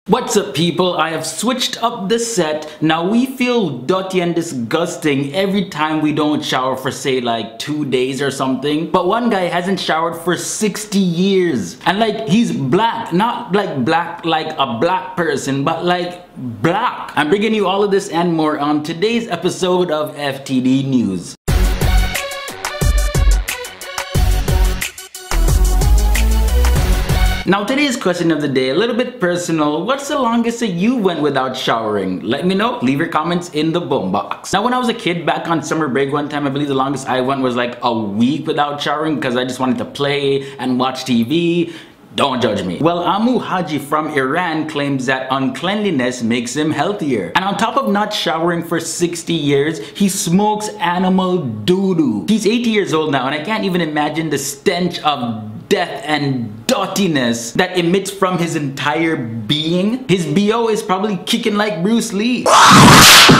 What's up, people? I have switched up the set. Now we feel dirty and disgusting every time we don't shower for say like 2 days or something. But one guy hasn't showered for 60 years. And like he's black, not like black like a black person, but like black. I'm bringing you all of this and more on today's episode of FTD News. Now today's question of the day, a little bit personal. What's the longest that you went without showering? Let me know. Leave your comments in the boom box. Now when I was a kid back on summer break one time, I believe the longest I went was like a week without showering because I just wanted to play and watch TV. Don't judge me. Well, Amu Haji from Iran claims that uncleanliness makes him healthier. And on top of not showering for 60 years, he smokes animal doo-doo. He's 80 years old now and I can't even imagine the stench of death and dirtiness that emits from his entire being. His BO is probably kicking like Bruce Lee.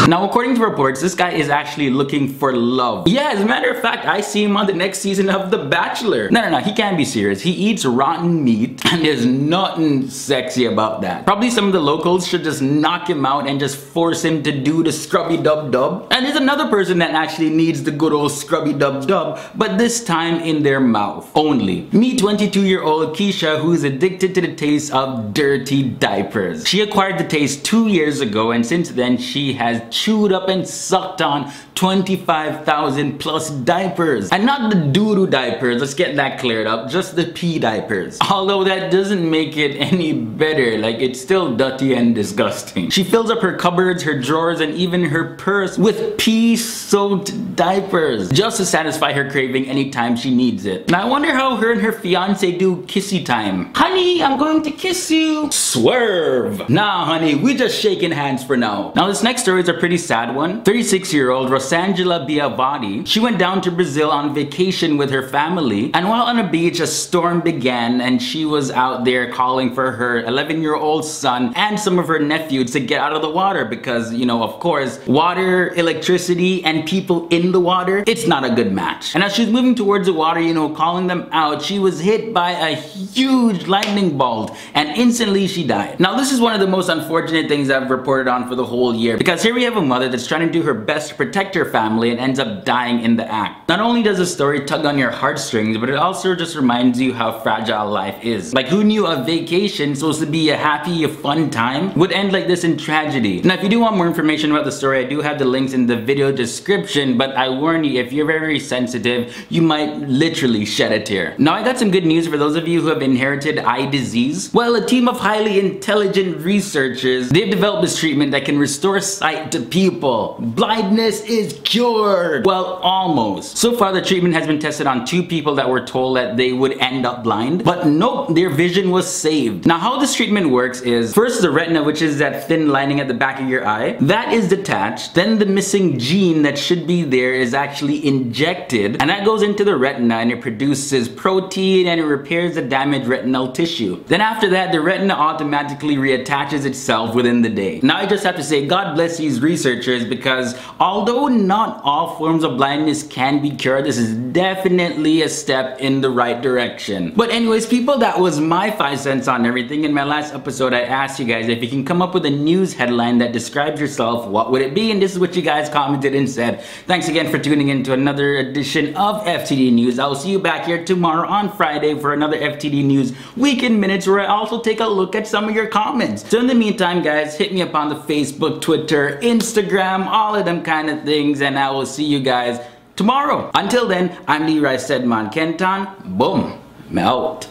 Now according to reports, this guy is actually looking for love. Yeah, as a matter of fact, I see him on the next season of The Bachelor. No, he can't be serious. He eats rotten meat and there's nothing sexy about that. Probably some of the locals should just knock him out and just force him to do the scrubby dub dub. And there's another person that actually needs the good old scrubby dub dub, but this time in their mouth only. Meet 22-year-old Keisha, who is addicted to the taste of dirty diapers. She acquired the taste 2 years ago and since then she has chewed up and sucked on 25,000 plus diapers. And not the doo-doo diapers, let's get that cleared up, just the pee diapers. Although that doesn't make it any better, like it's still dirty and disgusting. She fills up her cupboards, her drawers, and even her purse with pee-soaked diapers just to satisfy her craving anytime she needs it. Now I wonder how her and her fiance do kissy time. Honey, I'm going to kiss you. Swerve. Nah honey, we just shaking hands for now. Now this next story is a pretty sad one. 36-year-old Rosangela Biavati, she went down to Brazil on vacation with her family, and while on a beach a storm began and she was out there calling for her 11-year-old son and some of her nephews to get out of the water because, you know, of course, water, electricity, and people in the water, it's not a good match. And as she was moving towards the water, you know, calling them out, she was hit by a huge lightning bolt and instantly she died. Now this is one of the most unfortunate things I've reported on for the whole year because here we have a mother that's trying to do her best to protect her family and ends up dying in the act. Not only does the story tug on your heartstrings, but it also just reminds you how fragile life is. Like who knew a vacation supposed to be a happy, a fun time would end like this in tragedy. Now if you do want more information about the story, I do have the links in the video description, but I warn you, if you're very sensitive, you might literally shed a tear. Now I got some good news for those of you who have inherited eye disease. Well, a team of highly intelligent researchers, they've developed this treatment that can restore sight to people. Blindness is cured. Well, almost. So far the treatment has been tested on 2 people that were told that they would end up blind, but nope, their vision was saved. Now how this treatment works is, first the retina, which is that thin lining at the back of your eye, that is detached. Then the missing gene that should be there is actually injected, and that goes into the retina and it produces protein and it repairs the damaged retinal tissue. Then after that, the retina automatically reattaches itself within the day. Now I just have to say, God bless these researchers, because although not all forms of blindness can be cured, this is definitely a step in the right direction. But anyways, people, that was my 5 cents on everything. In my last episode, I asked you guys if you can come up with a news headline that describes yourself, what would it be? And this is what you guys commented and said. Thanks again for tuning in to another edition of FTD News. I will see you back here tomorrow on Friday for another FTD News Week in Minutes, where I also take a look at some of your comments. So in the meantime, guys, hit me up on the Facebook, Twitter, Instagram, all of them kind of things, and I will see you guys tomorrow. Until then, I'm Leroy Sedman Kenton. Boom. I'm out.